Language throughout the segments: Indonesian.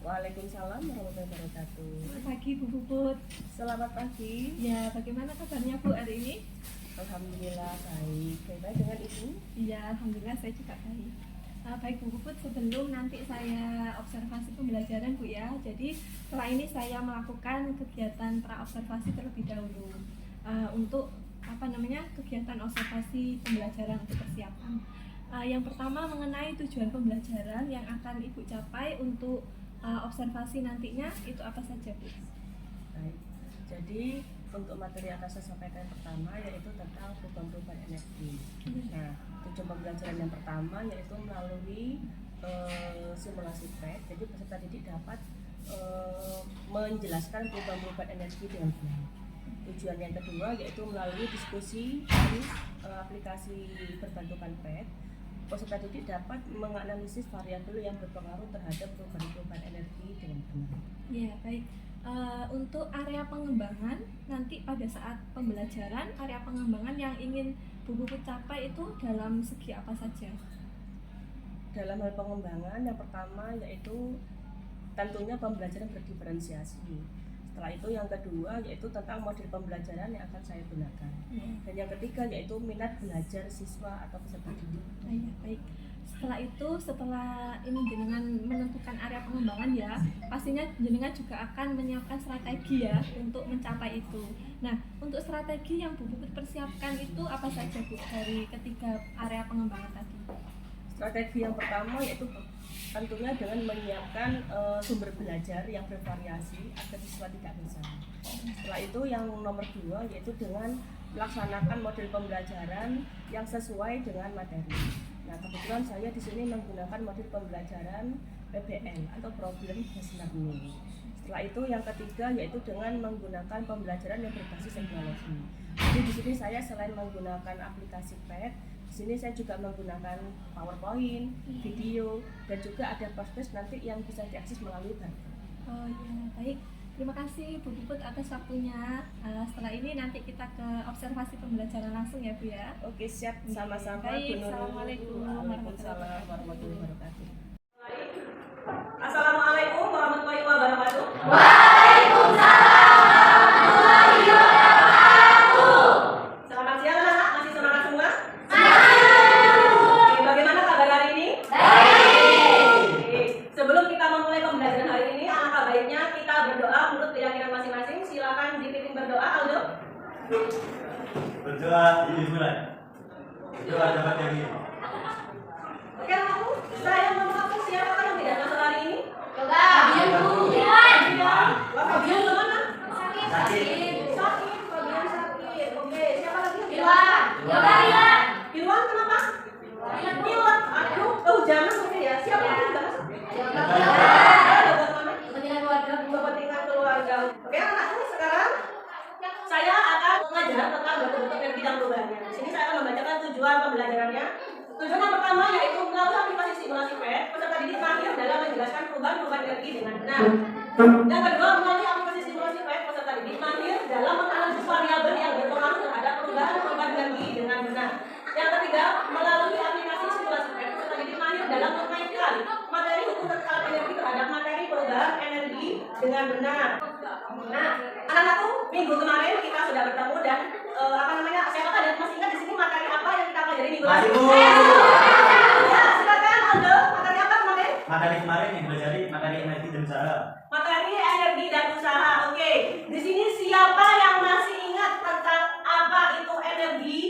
Waalaikumsalam warahmatullahi wabarakatuh. Selamat pagi Bu Puput. Selamat pagi. Ya, bagaimana kabarnya Bu hari ini? Alhamdulillah baik. Baik dengan Ibu? Iya, alhamdulillah saya juga baik. Baik Bu Puput, sebelum nanti saya observasi pembelajaran Bu ya. Jadi setelah ini saya melakukan kegiatan praobservasi terlebih dahulu untuk kegiatan observasi pembelajaran untuk persiapan. Yang pertama mengenai tujuan pembelajaran yang akan Ibu capai untuk observasi nantinya itu apa saja Bu? Baik. Jadi untuk materi yang akan saya sampaikan pertama yaitu tentang perubahan energi. Nah, tujuan pembelajaran yang pertama yaitu melalui simulasi PET. Jadi peserta didik dapat menjelaskan perubahan energi dengan benar. Tujuan yang kedua yaitu melalui diskusi dari aplikasi berbantukan PET. Peserta didik dapat menganalisis variabel yang berpengaruh terhadap perubahan energi dengan benar. Ya, baik. Untuk area pengembangan nanti pada saat pembelajaran, area pengembangan yang ingin Bu Puput capai itu dalam segi apa saja? Dalam hal pengembangan yang pertama yaitu tentunya pembelajaran berdiferensiasi. Setelah itu yang kedua yaitu tentang model pembelajaran yang akan saya gunakan. Dan yang ketiga yaitu minat belajar siswa atau peserta didik. Ya, baik. Setelah ini jenengan menentukan area pengembangan ya, pastinya jenengan juga akan menyiapkan strategi ya untuk mencapai itu. Nah, untuk strategi yang Bu Puput persiapkan itu apa saja Bu dari ketiga area pengembangan tadi? Strategi yang pertama yaitu tentunya dengan menyiapkan sumber belajar yang bervariasi agar siswa tidak bosan. Setelah itu yang nomor 2 yaitu dengan melaksanakan model pembelajaran yang sesuai dengan materi. Nah, kebetulan saya di sini menggunakan model pembelajaran PBL atau Problem Based Learning. Setelah itu yang ketiga yaitu dengan menggunakan pembelajaran yang berbasis teknologi. Jadi di sini saya selain menggunakan aplikasi PET, di sini saya juga menggunakan PowerPoint, video, dan juga ada Postgres nanti yang bisa diakses melalui barcode. Oh ya, baik. Terima kasih Bu Puput atas waktunya. Setelah ini nanti kita ke observasi pembelajaran langsung ya Bu ya. Oke, siap, sama-sama. Baik, assalamualaikum warahmatullahi wabarakatuh. Assalamualaikum warahmatullahi wabarakatuh. Waalaikumsalam warahmatullahi wabarakatuh. Selamat siang anak-anak, masih semangat semua? Semangat. Oke, bagaimana kabar hari ini? Baik. Oke, sebelum kita memulai pembelajaran hari ini, alangkah baiknya kita berdoa menurut keyakinan masing-masing. Silakan dipimpin berdoa, Aldo. Berdoa dimulai. Berdoa dapat yang ini. Oke, anakku, saya mau mengaku siapa yang tidak masuk hari ini? Coba. Fabian kemana? Sakit. Sakit, Fabian sakit. Oke, siapa lagi? Bilwan. Bilwan kenapa? Pilek. Aduh, kehujanan mungkin ya. Siapa lagi tidak masuk? Kepentingan keluarga. Oke, anak-anak sekarang saya akan mengajar tentang bentuk-bentuk energi dan perubahannya. Di sini saya akan membacakan tujuan pembelajarannya. Tujuan yang pertama yaitu melalui aplikasi simulasi PET, peserta didik mahir dalam menjelaskan perubahan energi dengan benar. Yang kedua, melalui aplikasi simulasi PET, peserta didik mahir dalam menganalisis variabel yang berpengaruh terhadap perubahan energi dengan benar. Yang ketiga, melalui aplikasi simulasi PET, peserta didik mahir dalam mengaitkan materi hukum terkait energi terhadap materi perubahan energi dengan benar. Nah, anak-anakku, minggu kemarin kita sudah bertemu dan siapakah dan masih ingat di sini materi apa yang kita pelajari minggu lalu? Ya, silakan Aldo, materi apa kemarin? Materi kemarin yang belajar materi energi dan usaha. Materi energi dan usaha. Oke, di sini siapa yang masih ingat tentang apa itu energi?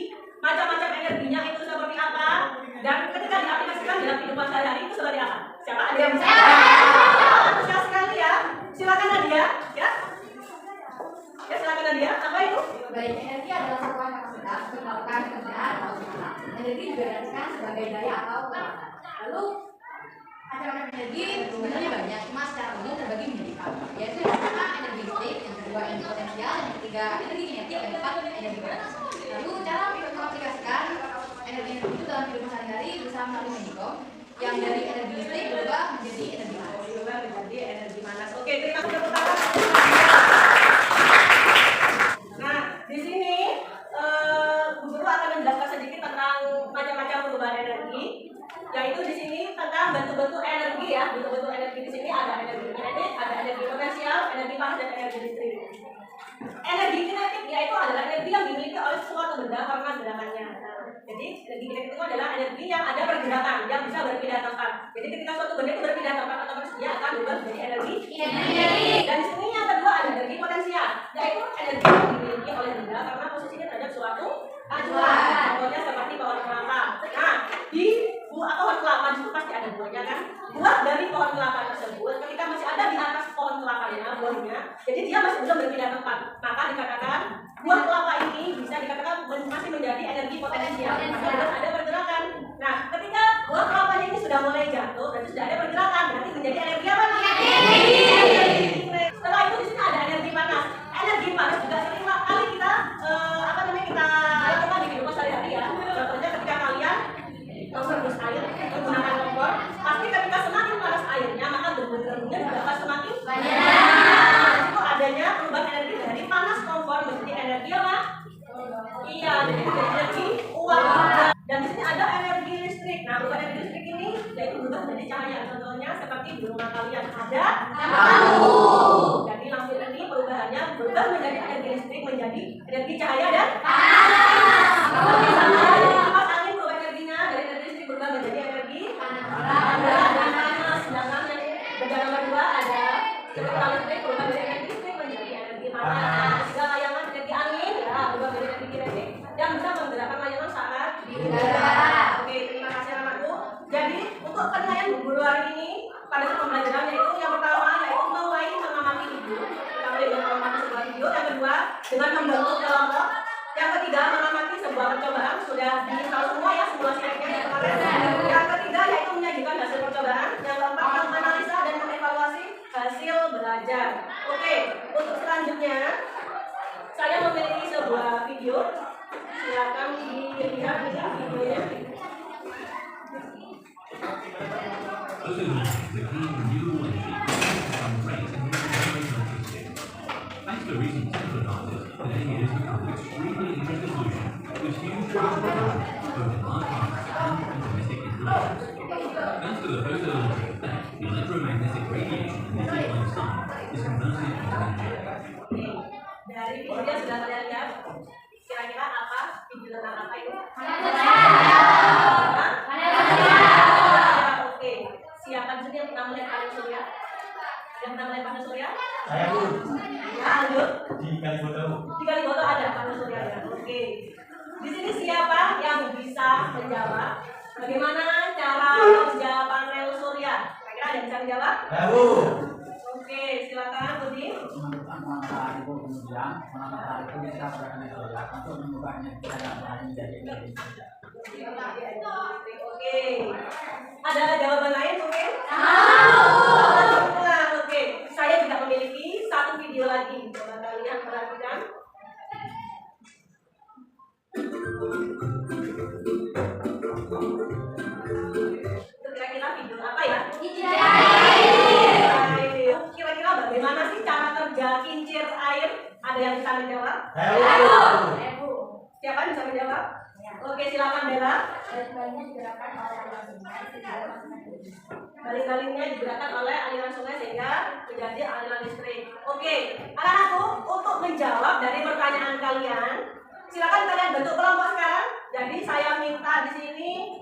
Macam-macam energinya itu seperti apa? Dan ketika diaplikasikan dalam kehidupan sehari-hari itu seperti apa? Siapa? Ada yang bisa? Antusias sekali ya. Silakan Nadia, ya. Ya, silakan Nadia. Apa itu? Baik, energi adalah satuan kapasitas untuk melakukan kerjaan atau usaha. Energi juga diartikan sebagai daya atau kekuatan. Lalu macam-macam energi sebenarnya banyak, cuma secara umum terbagi menjadi empat, yaitu yang pertama energi listrik, yang kedua energi potensial, yang ketiga energi kinetik, yang keempat energi panas. Lalu cara mengaplikasikan energi itu dalam kehidupan sehari-hari bisa melalui Medicom yang dari energi listrik berubah menjadi energi panas. Oke, terima kasih tepuk tangan. Nah, di sini Bu Guru akan menjelaskan sedikit tentang macam-macam perubahan energi, yaitu di sini tentang bentuk-bentuk energi ya. Bentuk-bentuk energi di sini ada energi yaitu adalah energi yang dimiliki oleh suatu benda karena gerakannya. Nah, jadi energi kinetik itu adalah energi yang ada pergerakan, yang bisa berpindah tempat. Jadi ketika suatu benda itu berpindah tempat, otomatis dia akan berubah menjadi energi kinetik. Dan di sini yang kedua ada energi potensial, yaitu energi yang dimiliki oleh benda karena posisinya terhadap suatu acuan. Contohnya seperti pohon kelapa. Nah, di pohon kelapa itu pasti ada buahnya kan? Buah dari pohon kelapa tersebut ketika masih ada di atas pohon kelapanya buahnya, jadi dia masih belum berpindah tempat, maka dikatakan buah kelapa ini bisa dikatakan masih menjadi energi potensial. Harus ada pergerakan. Nah, ketika buah kelapanya ini sudah mulai jatuh, berarti sudah ada pergerakan, berarti menjadi energi apa? Setelah itu di sini ada energi panas. Energi panas juga sering kali kita kita lakukan di kehidupan sehari-hari ya. Contohnya ketika kalian merebus air menggunakan kompor, pasti ketika semakin panas airnya maka debu-debunya juga akan semakin banyak. Itu adanya perubahan energi dari panas kompor menjadi energi apa? Iya, jadi menjadi energi uap. Dan di sini ada energi listrik. Nah, perubahan energi listrik ini yaitu berubah menjadi cahaya. Contohnya seperti di rumah kalian ada lampu. Jadi lampu ini perubahannya berubah menjadi energi listrik menjadi energi cahaya dan panas. Kipas angin berubah energinya dari energi listrik berubah menjadi energi panas dan panas. Sedangkan yang beda nomor 2 ada cerita listrik berubah dari energi listrik menjadi energi panas. Juga layangan energi angin ya berubah menjadi energi kinetik yang bisa menggerakkan layangan saat di udara. Oke, terima kasih anakku. Jadi untuk penilaian guru hari ini pada saat pembelajaran yaitu yang pertama yaitu mulai mengamati video, mengamati sebuah video. Yang kedua dengan membentuk kelompok. Yang ketiga mengamati sebuah percobaan, sudah diinstal semua ya simulasi yang kemarin. Yang ketiga yaitu menyajikan hasil percobaan. Yang keempat menganalisa dan mengevaluasi hasil belajar. Oke, untuk selanjutnya saya memiliki sebuah video. Silakan dilihat videonya. Those are the clean, renewable energy from rain and electricity. Thanks to recent technologies, today it has become an extremely interesting solution with huge potential both in large markets and in domestic installations. Thanks to the photoelectric effect, the electromagnetic radiation emitted by the sun is converted into energy. Dari video sudah kalian lihat, kira-kira apa video tentang apa itu? Oke, siapa di sini yang pernah melihat panel surya? Yang pernah melihat panel surya? Saya Bu. Ya, lanjut. Di Kaliboto. Di Kaliboto ada panel surya ya. Oke. Di sini siapa yang bisa menjawab bagaimana cara kerja panel surya? Kira-kira ada yang bisa menjawab? Saya Bu. Oke, silakan Budi. Matahari itu kemudian matahari itu bisa bergerak surya untuk mengubahnya matahari menjadi energi. Oke. Ada jawaban lain mungkin? Oke. Saya juga memiliki satu video lagi. Coba kalian perhatikan. Itu kira-kira video apa ya? Kira-kira bagaimana sih cara kerja kincir air? Ada yang bisa menjawab? Ayo. Siapa yang bisa menjawab? Oke, silakan Bella. Baling-balingnya digerakkan oleh aliran sungai sehingga menjadi aliran listrik. Oke, anak-anakku, untuk menjawab dari pertanyaan kalian, silakan kalian bentuk kelompok sekarang. Jadi saya minta di sini,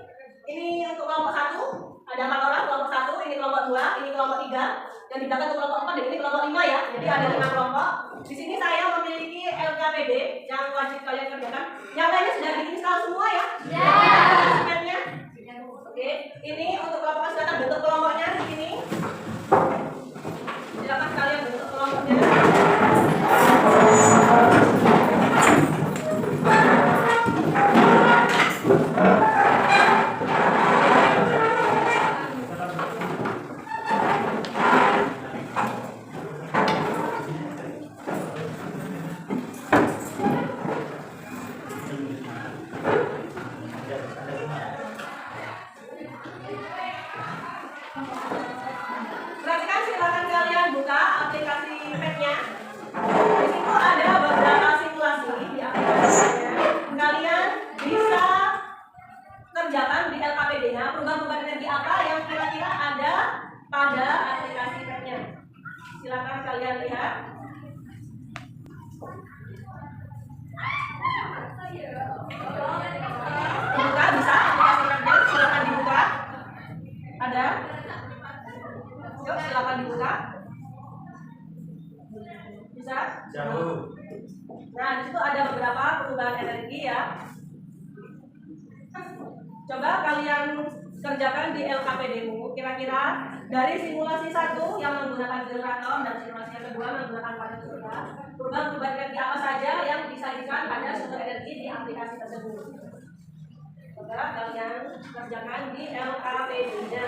ini untuk kelompok 1, ada 4 orang, kelompok 1, ini kelompok 2, ini kelompok 3, dan di belakang kelompok 4 dan ini kelompok 5 ya. Jadi ada 5 kelompok. Di sini saya memiliki LKPD yang wajib kalian kerjakan. Yang lainnya sudah diinstal semua ya? Ya. Oke, ini untuk kelompok silakan bentuk kelompoknya di sini. Silakan kalian bentuk kelompoknya. Perhatikan, silakan kalian buka aplikasi pad-nya. Di situ ada beberapa simulasi di aplikasinya. Kalian bisa kerjakan di LKPD-nya perubahan energi apa yang kira-kira ada pada aplikasi pad-nya. Silakan kalian lihat. Dibuka bisa aplikasi kerja, silakan dibuka. Ada? Yuk silakan dibuka. Bisa? Jauh. Nah, di situ ada beberapa perubahan energi ya. Coba kalian kerjakan di LKPD-mu. Kira-kira dari simulasi 1 yang menggunakan generator dan simulasi yang kedua menggunakan panel surya, perubahan energi apa saja yang disajikan pada sumber energi di aplikasi tersebut. Coba kalian kerjakan di LKPD-nya.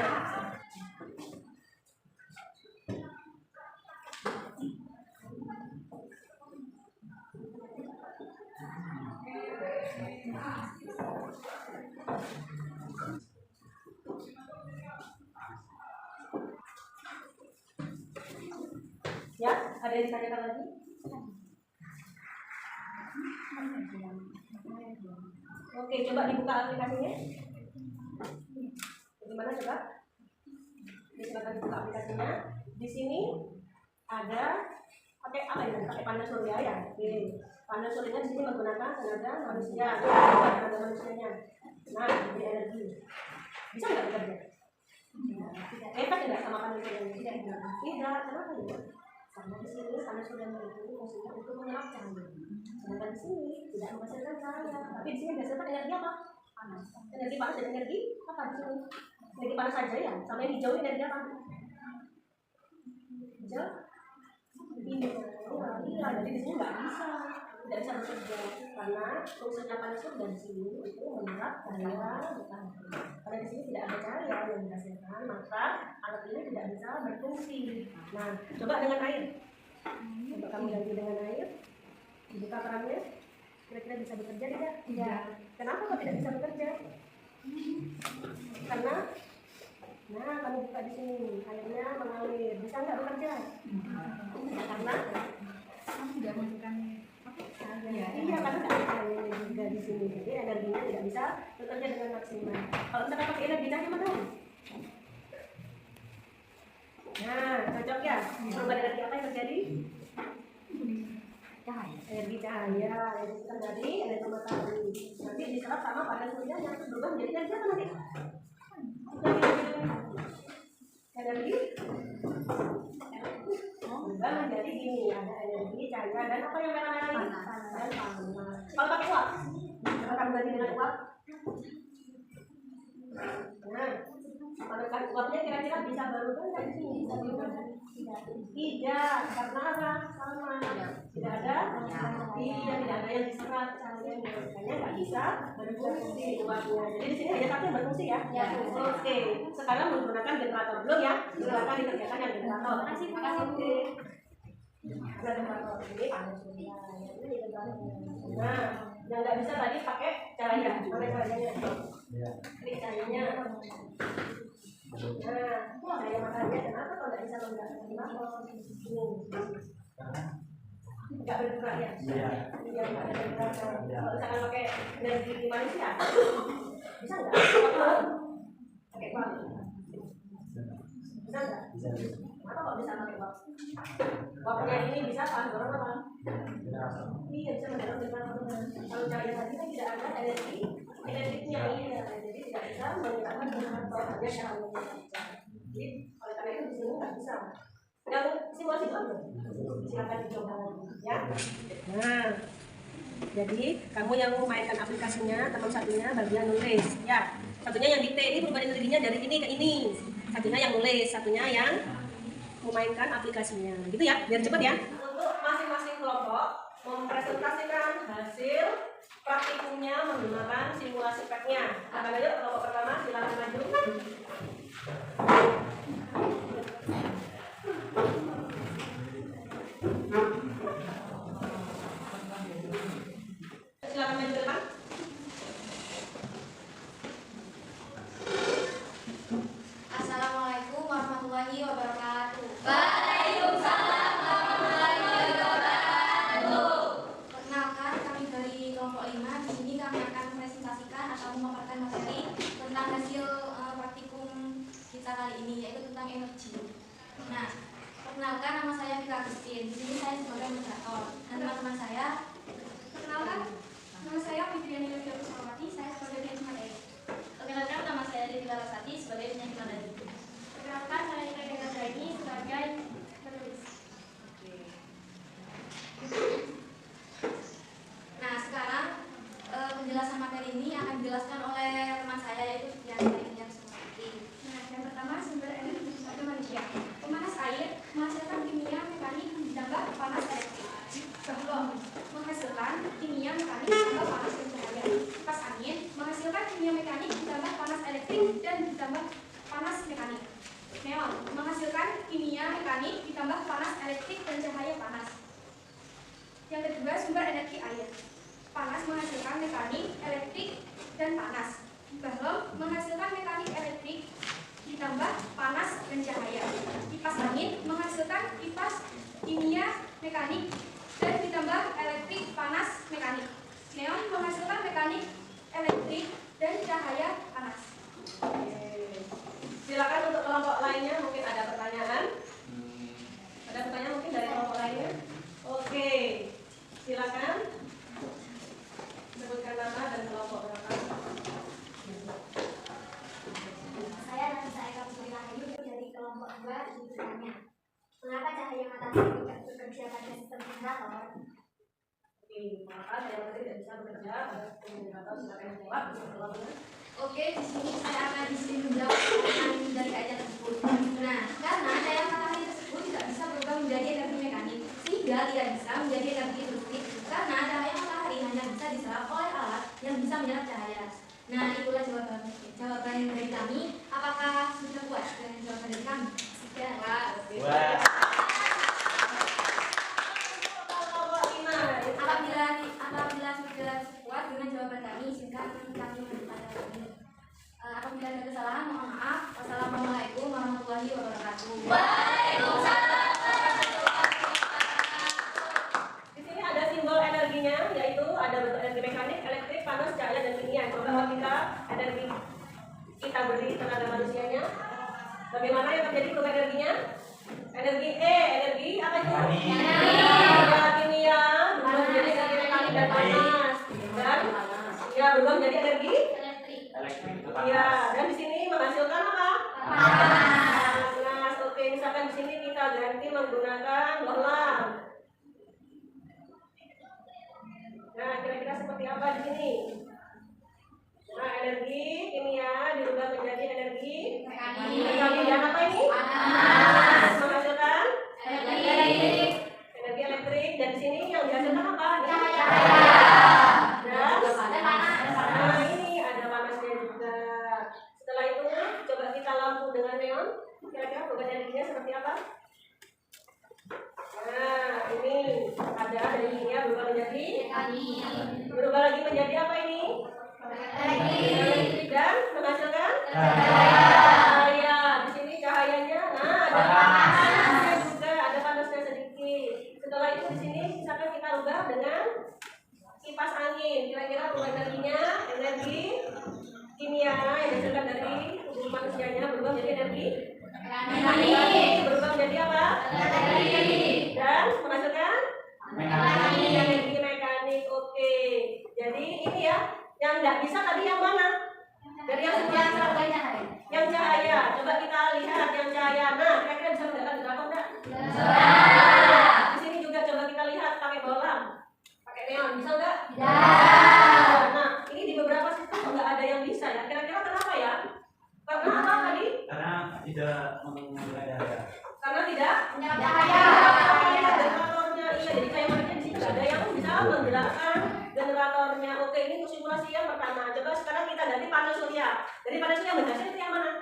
Ya, ada yang ditanyakan lagi? Oke, coba dibuka aplikasinya. Bagaimana coba? Silakan dibuka aplikasinya. Di sini ada pakai apa ya? Pakai panel surya ya. Oke. Panel suryanya di sini menggunakan tenaga manusia. Tenaga manusianya. Nah, ini energi. Bisa nggak bekerja? Efek tidak sama panel suryanya? Tidak. Kenapa ya? Karena di sini panel suryanya itu fungsinya untuk menyerap cahaya. Sedangkan di sini tidak menghasilkan cahaya. Tapi di sini menghasilkan energi apa? Panas. Energi panas dan energi apa di sini? Energi panas saja ya. Sama yang hijau ini energi apa? Hijau? Iya, jadi di sini nggak bisa bekerja karena fungsinya panas surya di sini itu menyerap cahaya matahari. Karena di sini tidak ada cahaya yang dihasilkan, maka alat ini tidak bisa berfungsi. Nah, coba dengan air. Coba kamu ganti dengan air. Dibuka kerannya. Kira-kira bisa bekerja tidak? Tidak. Kenapa kok tidak bisa bekerja? Karena kamu buka di sini, airnya mengalir. Bisa nggak bekerja? Karena Kamu tidak masukkan iya, karena tidak ada cahaya juga di sini, jadi energinya tidak bisa bekerja dengan maksimal. Kalau misalkan pakai energi cahaya matahari, nah cocok ya. Perubahan energi apa yang terjadi? Energi cahaya, yang disebutkan dari energi matahari. Nanti diserap sama panel surya yang berubah menjadi energi apa nanti? Energi berubah menjadi gini, ada energi cahaya dan apa yang merah-merah ini? Dan panas. Kalau pakai uap, coba kamu ganti dengan uap. Nah, kalau uapnya kira-kira bisa berubah nggak di sini? Bisa berubah? Tidak, karena apa? Sama. Tidak ada? Iya, tidak ada yang diserap cahayanya. Makanya nggak bisa berfungsi uapnya. Jadi di sini hanya satu yang berfungsi ya? Ya. Oke, sekarang menggunakan generator belum ya? Silakan dikerjakan yang generator. Terima kasih. Oke. Ada generator ini panas surya. Ini generator. Nah, yang nggak bisa tadi pakai cahaya. Pakai cahayanya. Ini cahayanya. Nah, cahaya matahari kenapa kalau nggak bisa menggunakan generator? Nggak bergerak ya? Iya. Iya, nggak ada generator. Kalau misalkan pakai energi manusia, bisa nggak? Pakai uap. Bisa nggak? Bisa. Kenapa kok bisa pakai uap? Uapnya ini bisa dorong apa? Iya, bisa mendorong generatornya. Kalau cahaya tadi kan tidak ada energinya, iya. Jadi tidak bisa menggunakan generator hanya cahayanya saja. Jadi oleh karena itu di sini nggak bisa. Yang simulasi itu apa? Silakan dicoba ya. Nah, jadi kamu yang memainkan aplikasinya, teman satunya bagian nulis ya. Satunya yang dikte, ini perubahan energinya dari ini ke ini. Satunya yang nulis, satunya yang memainkan aplikasinya. Gitu ya, biar cepat ya. Untuk masing-masing kelompok mempresentasikan hasil praktikumnya menggunakan simulasi pack-nya. Akan aja kelompok pertama silakan maju. Silakan maju ke depan. Assalamualaikum warahmatullahi wabarakatuh. Waalaikumsalam warahmatullahi wabarakatuh. Perkenalkan, kami dari kelompok 5. Di sini kami akan presentasikan atau memaparkan materi tentang hasil praktikum kita kali ini, yaitu tentang energi. Nah, perkenalkan, nama saya Vika Christine. Di sini saya sebagai moderator dan teman-teman saya. Perkenalkan, nama saya Fitriani Lutfi Kusmawati, saya sebagai penyanyi materi. Perkenalkan, nama saya Lili Larasati sebagai penyanyi materi. Perkenalkan, saya Ika Zaini sebagai penulis. Nah, sekarang penjelasan materi ini akan dijelaskan oleh teman saya yaitu Fitriani Kusmawati. Nah, yang pertama sumber energi pada manusia. Pemanas air menghasilkan kimia mekanik ditambah panas elektrik. Sebelum menghasilkan kimia mekanik ditambah panas dan cahaya. Kipas angin menghasilkan kimia mekanik ditambah panas elektrik dan ditambah panas mekanik. Neon menghasilkan kimia mekanik ditambah panas elektrik dan cahaya panas. Yang kedua, sumber energi air. Panas menghasilkan mekanik, elektrik, dan panas. Balon menghasilkan mekanik, elektrik, ditambah panas dan cahaya. Kipas angin menghasilkan kipas kimia mekanik dan ditambah elektrik, panas, mekanik. Neon menghasilkan mekanik, elektrik, dan cahaya panas. Silakan untuk kelompok lainnya, mungkin ada pertanyaan. Ada pertanyaan mungkin dari kelompok lainnya? Oke, silakan sebutkan nama dan kelompok berapa. Saya Nafisa Eka Putri Rahayu dari kelompok 2 ingin bertanya, mengapa cahaya matahari tidak bekerja pada sistem generator? Oke, maka saya tidak bisa bekerja pada sistem generator. Silakan jawab. Oke, di sini saya akan menjawab pertanyaan dari ayat tersebut. Nah, karena cahaya matahari tersebut tidak bisa berubah menjadi energi mekanik, sehingga tidak bisa menjadi energi listrik, karena cahaya matahari hanya bisa diserap oleh alat yang bisa menyerap cahaya. Nah, itulah jawaban dari kami. Apakah sudah puas dengan jawaban dari kami? Sudah. Wah. Apabila sudah puas dengan jawaban kami, silakan kami bertanya lagi. Apabila ada kesalahan, mohon maaf. Wassalamualaikum warahmatullahi wabarakatuh. Waalaikumsalam. Di sini ada simbol energinya, yaitu ada bentuk energi mekanik, elektrik, panas, cahaya, dan kimia. Coba kita energi kita beri tenaga manusianya. Bagaimana yang terjadi perubahan energinya? Energi energi apa itu? Kimia berubah menjadi energi mekanik dan panas. Dan ya berubah menjadi energi Elektrik itu ya, panas. dan di sini menghasilkan apa? Panas. Oke, misalkan di sini kita ganti menggunakan bohlam. Nah, kira-kira seperti apa di sini? Nah, energi kimia dirubah menjadi energi mekanik dan apa ini? Panas. Menghasilkan energi elektrik, dan di sini yang dihasilkan apa? Cahaya. Nah, ini ada panasnya juga. Setelah itu, coba kita lampu dengan neon. Kira-kira perubahan energinya seperti apa? Nah, ini ada dari kimia berubah menjadi berubah lagi menjadi apa ini? Elektrik dan menghasilkan cahaya. Di sini cahayanya, nah ada panasnya juga, ada panasnya sedikit. Setelah itu di sini misalkan kita ubah dengan kipas angin. Kira-kira perubahan energinya, energi kimia yang dihasilkan dari tubuh manusianya berubah menjadi energi mekanik. Berubah menjadi apa? Dan menghasilkan energi mekanik. Oke. Jadi ini ya, yang nggak bisa tadi yang mana? Dari yang sebelah yang cahaya. Coba kita lihat yang cahaya. Nah, kira-kira bisa menggerakkan generator enggak? Di sini juga coba kita lihat pakai bohlam, pakai neon, bisa enggak? Nah, ini di beberapa sistem nggak ada yang bisa ya. Kira-kira kenapa ya? Karena apa tadi? Karena tidak menggunakan cahaya. Karena tidak Menyerap cahaya. generatornya. Iya, jadi kayak mereka di sini nggak ada yang bisa menggerakkan generatornya. Oke, ini untuk simulasi yang pertama. Coba sekarang kita ganti panel surya. Dari panel surya berhasil itu yang mana?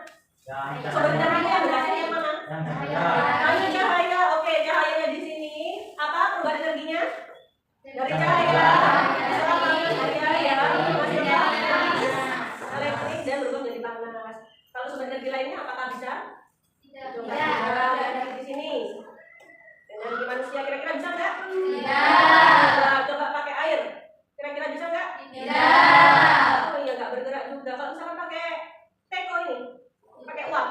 Sumber energinya yang berhasil yang mana? Yang cahaya. Panel cahaya. Oke, cahayanya di sini apa perubahan energinya? Dari cahaya. Setelah panel surya ya, menghasilkan elektrik dan berubah menjadi panas. Kalau sumber energi lainnya apakah bisa? Coba ada di sini. Energi manusia kira-kira bisa nggak? Coba pakai air. Kira-kira bisa nggak? Oh iya, nggak bergerak juga. Kalau misalkan pakai teko ini, pakai uap.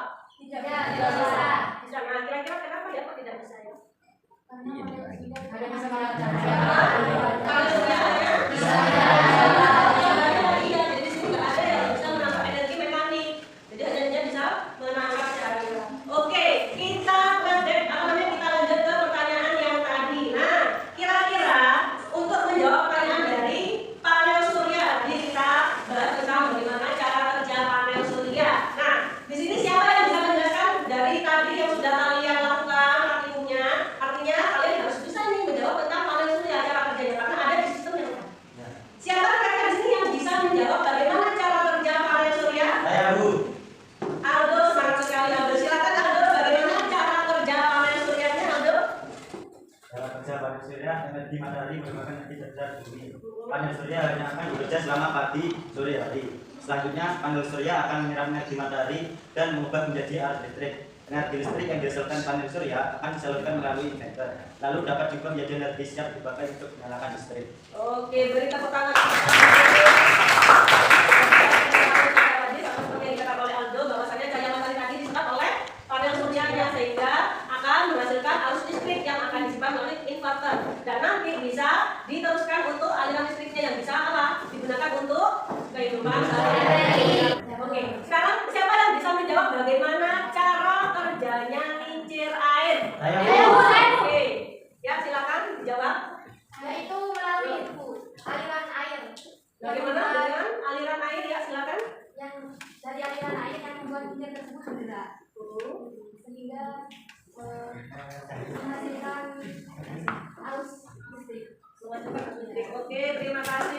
energi matahari merupakan energi terbesar di bumi. Panel surya hanya akan bekerja selama pagi sore hari. Selanjutnya, panel surya akan menyerap energi matahari dan mengubah menjadi arus listrik. Energi listrik yang dihasilkan panel surya akan disalurkan melalui inverter, lalu dapat juga menjadi energi siap dipakai untuk menyalakan listrik. Oke, beri tepuk tangan. Seperti yang dikatakan oleh Aldo, bahwasanya cahaya matahari tadi diserap oleh panel suryanya sehingga akan menghasilkan arus listrik yang akan disimpan melalui inverter dan nanti bisa diteruskan untuk aliran listriknya yang bisa apa? Digunakan untuk kehidupan sehari-hari. Oke, sekarang siapa yang bisa menjawab bagaimana cara kerjanya kincir air? Oke, ya silakan dijawab. Yaitu melalui itu aliran air. Bagaimana dengan aliran air ya silakan. Yang dari aliran air yang membuat kincir tersebut bergerak. Sehingga menghasilkan arus listrik. Oke, terima kasih.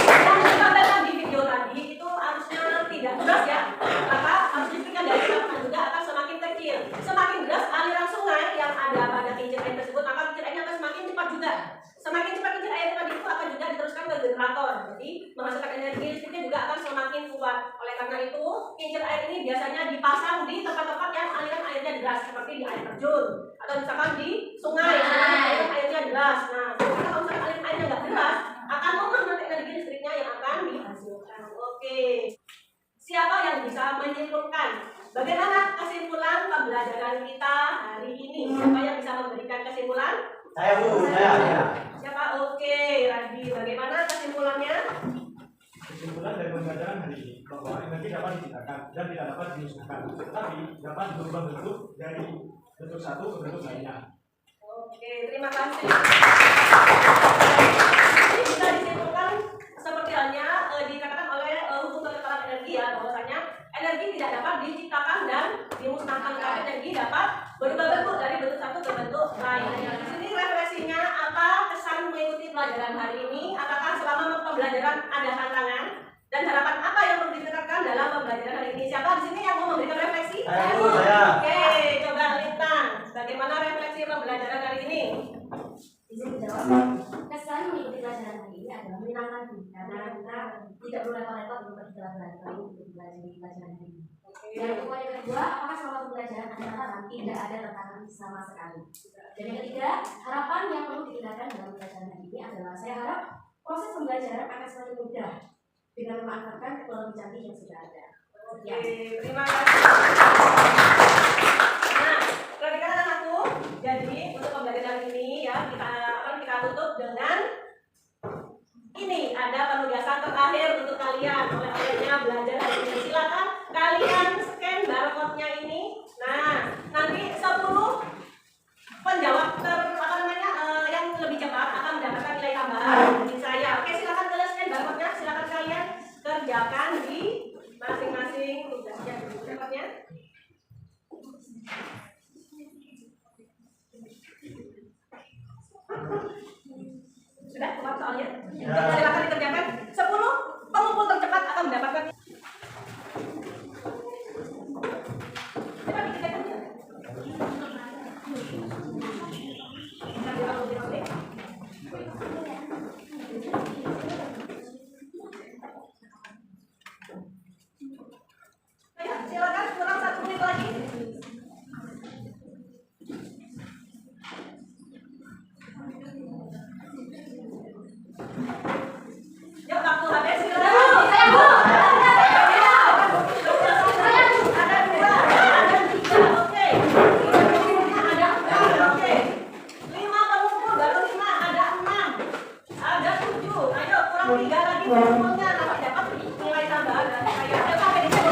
Yang disampaikan di video tadi itu arusnya tidak deras ya, maka arus listrik yang dari saluran juga akan semakin kecil. Semakin deras aliran sungai yang ada pada kincir air tersebut, maka kincir airnya akan semakin cepat juga. Semakin cepat kincir air tadi itu akan juga diteruskan ke generator, jadi menghasilkan energi listriknya juga akan semakin kuat. Oleh karena itu, kincir air ini biasanya dipasang di tempat-tempat yang aliran airnya deras, seperti di air terjun atau misalkan di sungai, aliran airnya deras. Nah, karena kalau misalkan aliran airnya nggak deras, akan lemah nanti energi listriknya yang akan dihasilkan. Oke, siapa yang bisa menyimpulkan bagaimana kesimpulan pembelajaran kita hari ini? Siapa yang bisa memberikan kesimpulan? Saya Bu, saya. Siapa? Oke, Radi, bagaimana kesimpulannya? Kesimpulan dari pembelajaran hari ini bahwa energi dapat diciptakan dan tidak dapat dimusnahkan, tetapi dapat berubah bentuk dari bentuk satu ke bentuk lainnya. Oke, terima kasih. Ini bisa disimpulkan seperti halnya dikatakan oleh hukum kekebalan energi ya, bahwasanya energi tidak dapat diciptakan dan dimusnahkan karena energi dapat berubah bentuk dari bentuk satu ke bentuk lainnya. Di sini refleksinya apa kesan mengikuti pelajaran hari ini? Apakah selama pembelajaran ada tantangan dan harapan apa yang perlu ditingkatkan dalam pembelajaran hari ini? Siapa di sini yang mau memberikan refleksi? Saya Bu, saya. Oke, coba Lintang. Bagaimana refleksi pembelajaran hari ini? Bisa dijawab. Kesan mengikuti pelajaran hari ini adalah menyenangkan karena kita tidak perlu repot-repot untuk pergi ke laboratorium untuk belajar pelajaran hari ini. Dan poin yang kedua, apakah selama pembelajaran ada tantangan? Tidak ada tantangan sama sekali. Dan yang ketiga, harapan yang perlu ditingkatkan dalam pelajaran hari ini adalah saya harap proses pembelajaran akan semakin mudah dengan memanfaatkan teknologi canggih yang sudah ada. Oke, terima kasih. Nah, perhatikan anakku. Jadi untuk pembelajaran ini ya kita tutup dengan ini ada penugasan terakhir untuk kalian oleh-olehnya belajar hari ini. Silakan kalian scan barcode-nya ini. Nah, nanti 10 penjawab yang lebih cepat akan mendapatkan nilai tambahan dari saya. Oke, silakan kalian scan barcode-nya. Silakan kalian kerjakan di masing-masing tugasnya cepatnya. Sudah keluar soalnya? Silakan dikerjakan. 10 pengumpul tercepat akan mendapatkan. Cepat dikerjakan ya. Ayo, silakan kurang 1 menit lagi. Yuk, waktu habis silakan. Ada 2, ada 3, oke. Ada 4, oke. 5 pengumpul, baru 5, ada 6, ada 7. Ayo, kurang 3 lagi pengumpulnya, nanti dapat nilai tambahan dari saya. Ayo, sampai di sini.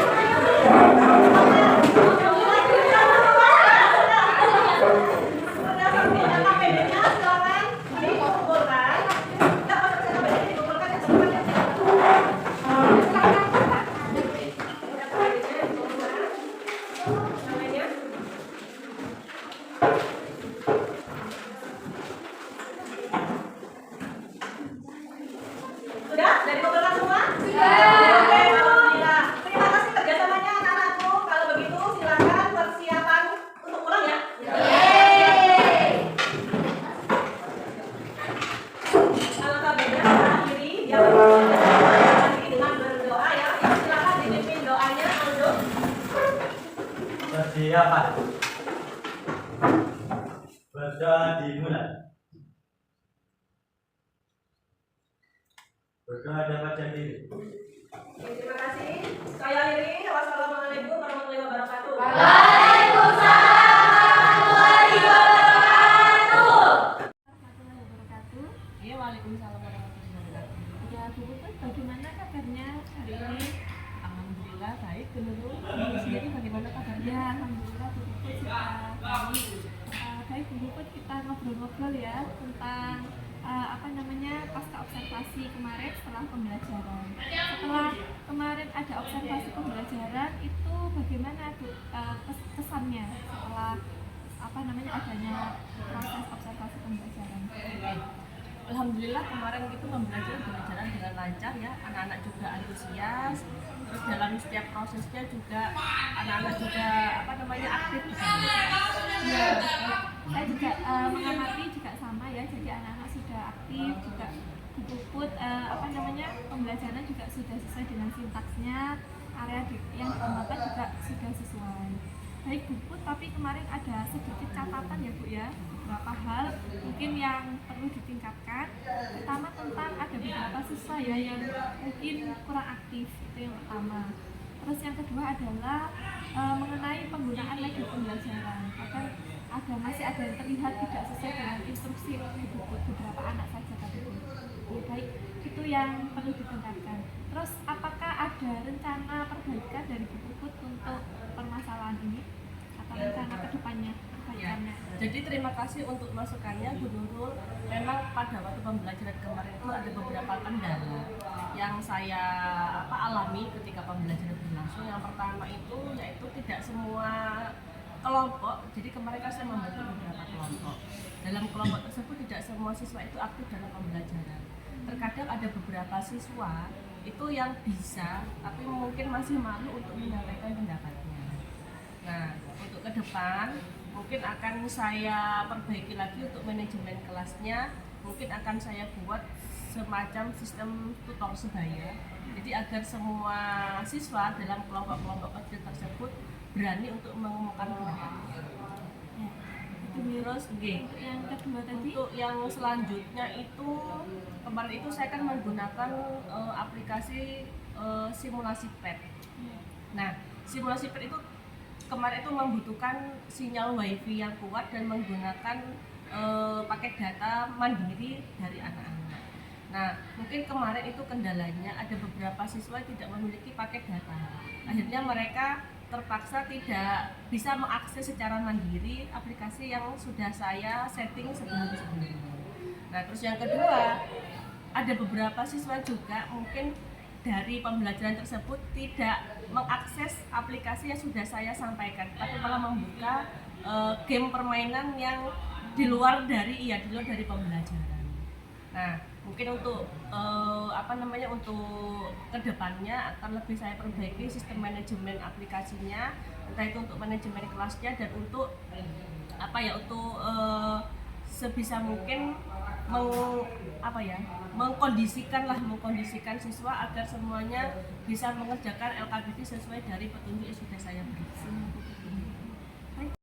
Sudah sampai data PD-nya, silakan dikumpulkan. Enggak masuk data PD dikumpulkan ya, semuanya. Namanya? Sudah? Dari dikumpulkan semua? Sudah. Oke, alhamdulillah. Terima kasih kerjasamanya anak-anakku. Kalau begitu silakan persiapan untuk pulang ya. Yeay. Persiapan. Berdoa dimulai. Berdoa dapat jadi. Terima kasih. Saya akhiri. Wassalamualaikum warahmatullahi wabarakatuh. wabarakatuh. Iya, waalaikumsalam warahmatullahi wabarakatuh. Ya, Bu Puput, bagaimana kabarnya hari ini? Alhamdulillah baik. Menurut ibu sendiri bagaimana kabarnya? Ya, alhamdulillah Bu Puput sudah baik. Baik Bu Puput, kita ngobrol-ngobrol ya tentang pasca observasi kemarin setelah pembelajaran. Setelah kemarin ada observasi pembelajaran itu bagaimana Bu kesannya setelah adanya proses observasi pembelajaran? Alhamdulillah kemarin itu pembelajaran dengan lancar ya, anak-anak juga antusias. Terus dalam setiap prosesnya juga anak-anak juga aktif di sana. Ya, saya juga mengamati juga sama ya, jadi anak-anak sudah aktif juga. Bu Puput pembelajaran juga sudah sesuai dengan sintaksnya, area yang digunakan juga sudah sesuai. Baik Bu Puput, tapi kemarin ada sedikit catatan ya Bu ya, beberapa hal mungkin yang perlu ditingkatkan. Pertama tentang ada beberapa siswa ya yang mungkin kurang aktif, itu yang pertama. Terus yang kedua adalah mengenai penggunaan metode pembelajaran. Bahkan masih ada yang terlihat tidak sesuai dengan instruksi Bu Puput, beberapa anak saja tadi. Baik, itu yang perlu ditingkatkan. Terus apakah ada rencana perbaikan dari Bu Puput untuk permasalahan ini atau rencana kedepannya perbaikannya? Jadi terima kasih untuk masukannya Bu Nurul. Memang pada waktu pembelajaran kemarin itu ada beberapa kendala yang saya alami ketika pembelajaran berlangsung. Yang pertama itu yaitu tidak semua kelompok. Jadi kemarin kan saya membentuk beberapa kelompok. Dalam kelompok tersebut tidak semua siswa itu aktif dalam pembelajaran. Terkadang ada beberapa siswa itu yang bisa, tapi mungkin masih malu untuk menyampaikan pendapatnya. Nah, untuk ke depan mungkin akan saya perbaiki lagi untuk manajemen kelasnya. Mungkin akan saya buat semacam sistem tutor sebaya. Jadi agar semua siswa dalam kelompok-kelompok kecil tersebut berani untuk mengumumkan pendapatnya. Terus yang kedua tadi, untuk yang selanjutnya itu kemarin itu saya kan menggunakan aplikasi simulasi PET. Nah, simulasi PET itu kemarin itu membutuhkan sinyal WiFi yang kuat dan menggunakan paket data mandiri dari anak-anak. Nah, mungkin kemarin itu kendalanya ada beberapa siswa tidak memiliki paket data. Akhirnya mereka terpaksa tidak bisa mengakses secara mandiri aplikasi yang sudah saya setting sebelum-sebelumnya. Nah, terus yang kedua, ada beberapa siswa juga mungkin dari pembelajaran tersebut tidak mengakses aplikasi yang sudah saya sampaikan, tapi malah membuka game permainan yang di luar dari pembelajaran. Nah, mungkin untuk untuk kedepannya akan lebih saya perbaiki sistem manajemen aplikasinya, entah itu untuk manajemen kelasnya dan untuk sebisa mungkin mengkondisikan siswa agar semuanya bisa mengerjakan LKBT sesuai dari petunjuk yang sudah saya berikan.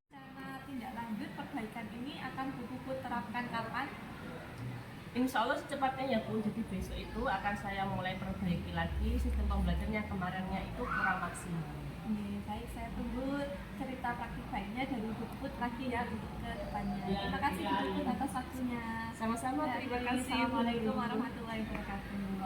Cara tindak lanjut perbaikan ini akan Bu Puput terapkan kapan? Insya Allah secepatnya ya Bu, jadi besok itu akan saya mulai perbaiki lagi sistem pembelajaran yang kemarinnya itu kurang maksimal. Baik, saya tunggu cerita praktik baiknya dari Bu Puput lagi ya untuk ke depannya. Terima kasih Bu Puput atas waktunya. Sama-sama, terima kasih. Assalamualaikum warahmatullahi wabarakatuh.